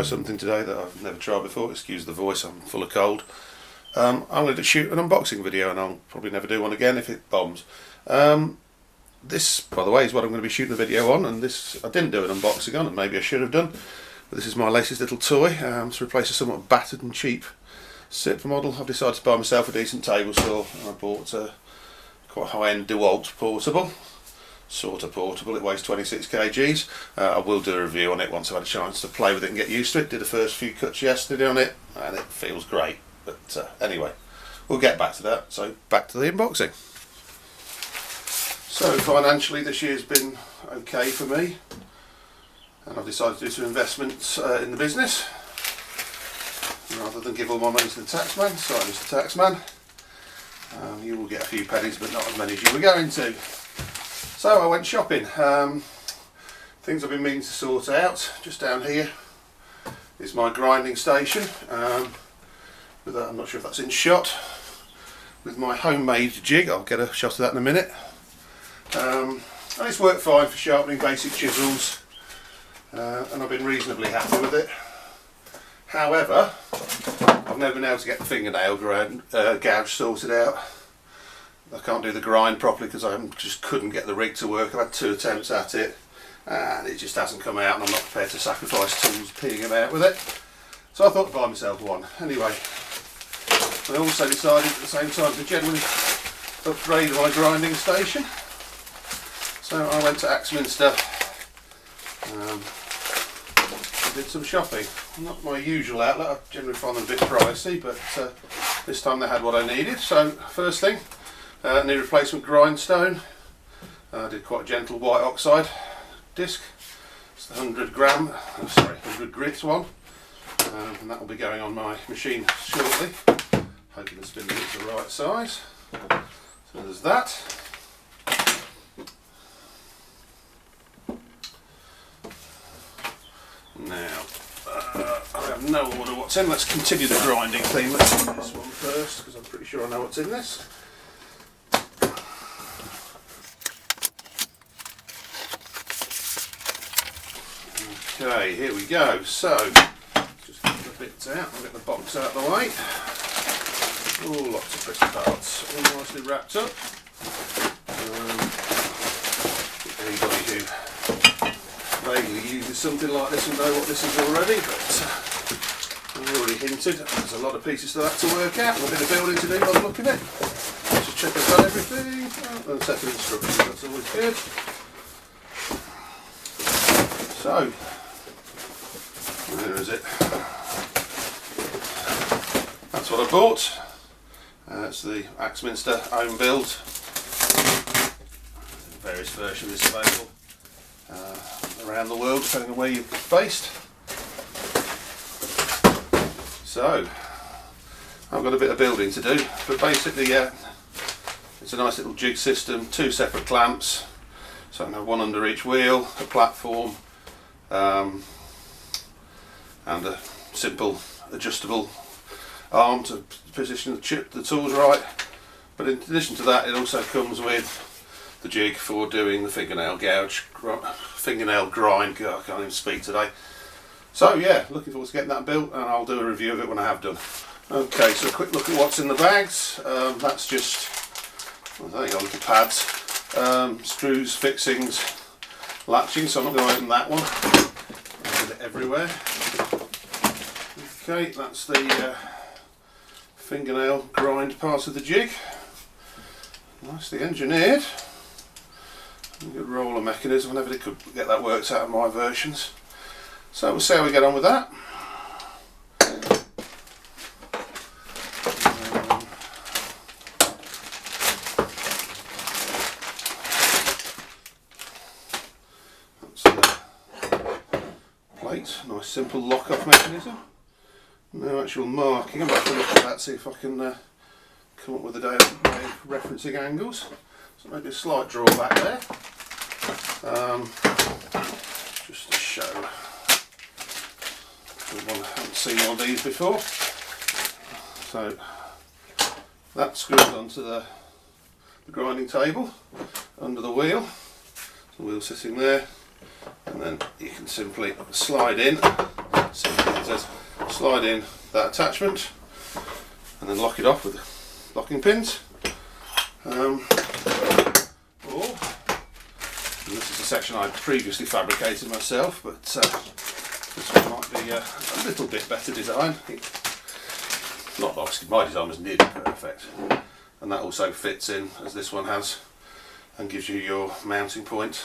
try something today that I've never tried before. Excuse the voice, I'm full of cold. I'm going to shoot an unboxing video, and I'll probably never do one again if it bombs. This, by the way, is what I'm going to be shooting a video on, and this I didn't do an unboxing on, and maybe I should have done. But this is my latest little toy to replace a somewhat battered and cheap SIP model. I've decided to buy myself a decent table saw, and I bought a quite high-end DeWalt portable. Sort of portable, it weighs 26 kgs. I will do a review on it once I've had a chance to play with it and get used to it. Did the first few cuts yesterday on it, and it feels great. But anyway, we'll get back to that. So back to the unboxing. So financially this year's been okay for me, and I've decided to do some investments in the business rather than give all my money to the taxman. Sorry, Mr. Taxman, you will get a few pennies, but not as many as you were going to. So I went shopping. Things I've been meaning to sort out. Just down here is my grinding station. With that, I'm not sure if that's in shot. With my homemade jig, I'll get a shot of that in a minute. And it's worked fine for sharpening basic chisels, and I've been reasonably happy with it. However, I've never been able to get the fingernail gouge sorted out. I can't do the grind properly because I just couldn't get the rig to work. I've had 2 attempts at it and it just hasn't come out, and I'm not prepared to sacrifice tools peeing about with it. So I thought I'd buy myself one. Anyway, I also decided at the same time to generally upgrade my grinding station. So I went to Axminster and did some shopping. Not my usual outlet, I generally find them a bit pricey, but this time they had what I needed. So first thing, need a replacement grindstone. I did quite a gentle white oxide disc. It's the 100 grit one, and that will be going on my machine shortly. Hoping the spin is the right size. So there's that. Now, I have no order what's in. Let's continue the grinding theme. Let's do this one first because I'm pretty sure I know what's in this. Okay, here we go. So, just get the bits out. I'll get the box out of the way. Oh, lots of pretty parts, all nicely wrapped up. Anybody who vaguely uses something like this will know what this is already, but I've already hinted. There's a lot of pieces to that to work out, and a bit of building to do by the look of it. Let's just check I've done everything. Oh, and a set of instructions, that's always good. So, where is it? That's what I bought. It's the Axminster home build. Various versions available around the world, depending on where you're based. So, I've got a bit of building to do, but basically, it's a nice little jig system, 2 separate clamps, so I can have one under each wheel, a platform, and a simple adjustable arm to position the tools right. But in addition to that, it also comes with the jig for doing the fingernail grind. God, I can't even speak today. So yeah, looking forward to getting that built, and I'll do a review of it when I have done. Okay, so a quick look at what's in the bags. That's just, there you go, little pads, screws, fixings, latching, so I'm not going to open that one. I'll put it everywhere. Okay, that's the fingernail grind part of the jig. Nicely engineered. A good roller mechanism. I never could get that worked out in my versions. So we'll see how we get on with that. That's the plate. Nice simple lock-off mechanism. No actual marking. I'm going to look at that, see if I can come up with a day of referencing angles. So maybe a slight drawback there. Just to show. I haven't seen one of these before. So that screws onto the grinding table under the wheel. The wheel sitting there, and then you can simply slide in. Simply slide in that attachment and then lock it off with locking pins. And this is a section I previously fabricated myself, but this one might be a little bit better design. Not obviously my design was nearly perfect, and that also fits in as this one has, and gives you your mounting point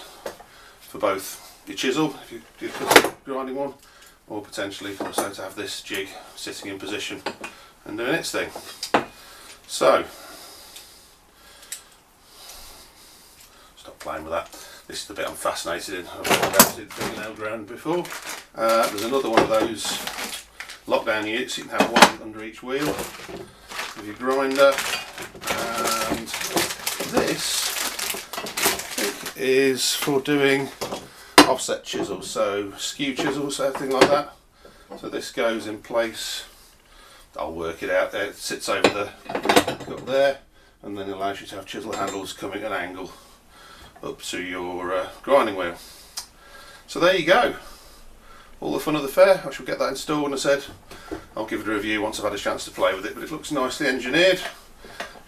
for both your chisel if you're grinding one, or potentially also to have this jig sitting in position and doing its thing. So stop playing with that. This is the bit I'm fascinated in. I've never done fingernail ground before. There's another one of those lockdown units. You can have one under each wheel with your grinder, and this I think is for doing offset chisels, so skew chisels, everything like that. So this goes in place. I'll work it out there. It sits over the cut there, and then allows you to have chisel handles coming at an angle up to your grinding wheel. So there you go, all the fun of the fair. I shall get that installed, and I said I'll give it a review once I've had a chance to play with it, but it looks nicely engineered.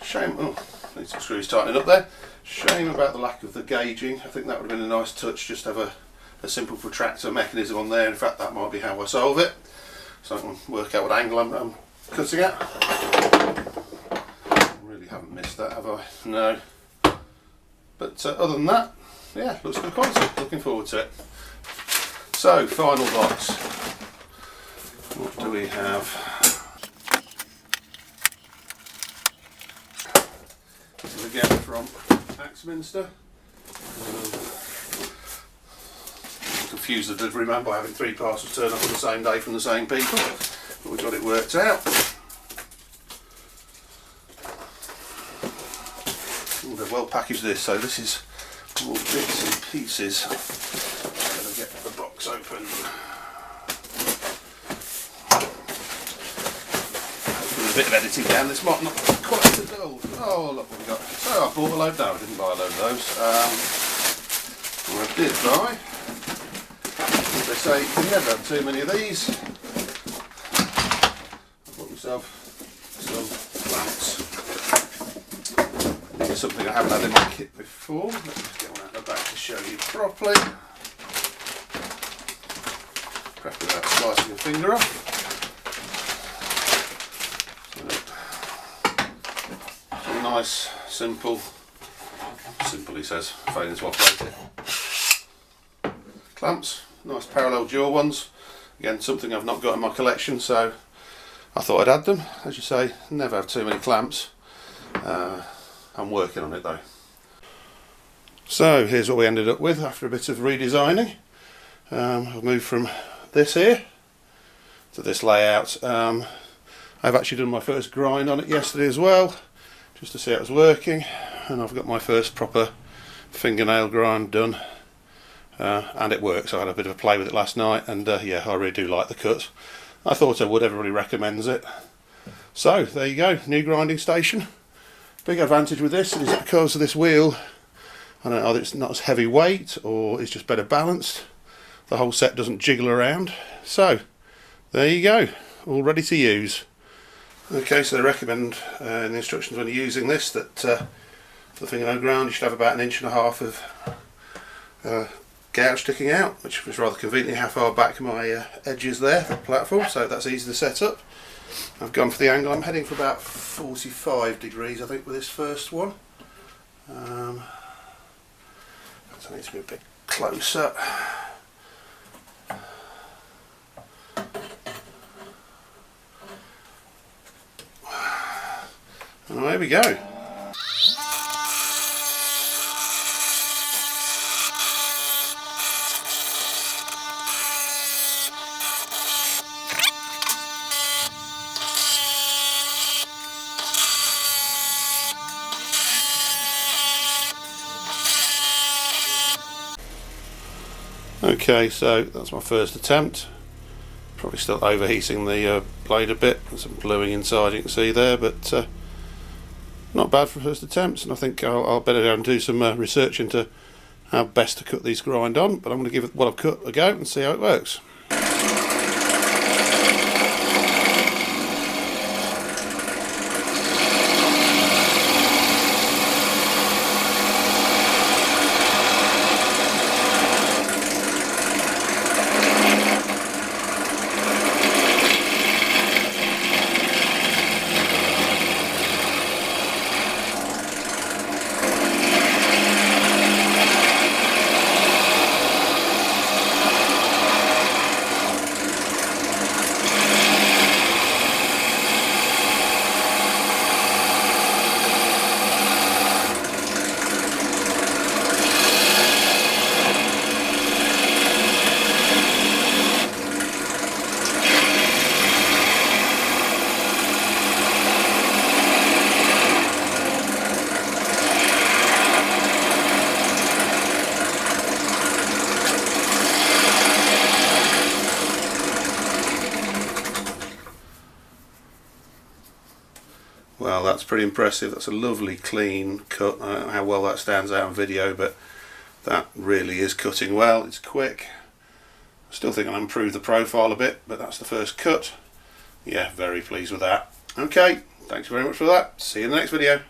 Shame, oh, need some screws tightening up there. Shame about the lack of the gauging. I think that would have been a nice touch, just have a simple protractor mechanism on there. In fact, that might be how I solve it, so I can work out what angle I'm cutting at. I really haven't missed that, have I? No. But other than that, yeah, looks good quality. Looking forward to it. So, final box. What do we have? This is again from Axminster. Confused the delivery man by having 3 parcels turn up on the same day from the same people, but we got it worked out. They've well packaged this, so this is all bits and pieces. Better get the box open. With a bit of editing down, this might not be quite so dull. Oh, look what we got. So I bought a load. No, I didn't buy a load of those. What I did buy, as they say, you can never have too many of these. I bought myself some clamps. Something I haven't had in my kit before. Let me just get one out the back to show you properly. Prep without slicing a finger off. So, nice, simple he says, failing to operate it. Clamps, nice parallel jaw ones. Again, something I've not got in my collection, so I thought I'd add them. As you say, never have too many clamps. I'm working on it though. So here's what we ended up with after a bit of redesigning. I've moved from this here to this layout. I've actually done my first grind on it yesterday as well, just to see how it was working, and I've got my first proper fingernail grind done, and it works. I had a bit of a play with it last night, and yeah, I really do like the cut. I thought I would, everybody recommends it. So there you go, new grinding station. Big advantage with this is because of this wheel, I don't know whether it's not as heavy weight or it's just better balanced, the whole set doesn't jiggle around. So there you go, all ready to use. Okay, so they recommend in the instructions when you're using this that for the fingernail ground you should have about 1.5 inches of gouge sticking out, which was rather conveniently how far back my edge is there, the platform, so that's easy to set up. I've gone for the angle. I'm heading for about 45 degrees I think with this first one. I need to be a bit closer. And there we go. Okay, so that's my first attempt. Probably still overheating the blade a bit. There's some bluing inside, you can see there, but not bad for first attempts. And I think I'll better go and do some research into how best to cut these grind on. But I'm going to give it what I've cut a go and see how it works. Well, that's pretty impressive. That's a lovely clean cut. I don't know how well that stands out on video, but that really is cutting well. It's quick. I still think I'll improve the profile a bit, but that's the first cut. Yeah, very pleased with that. Okay, thanks very much for that. See you in the next video.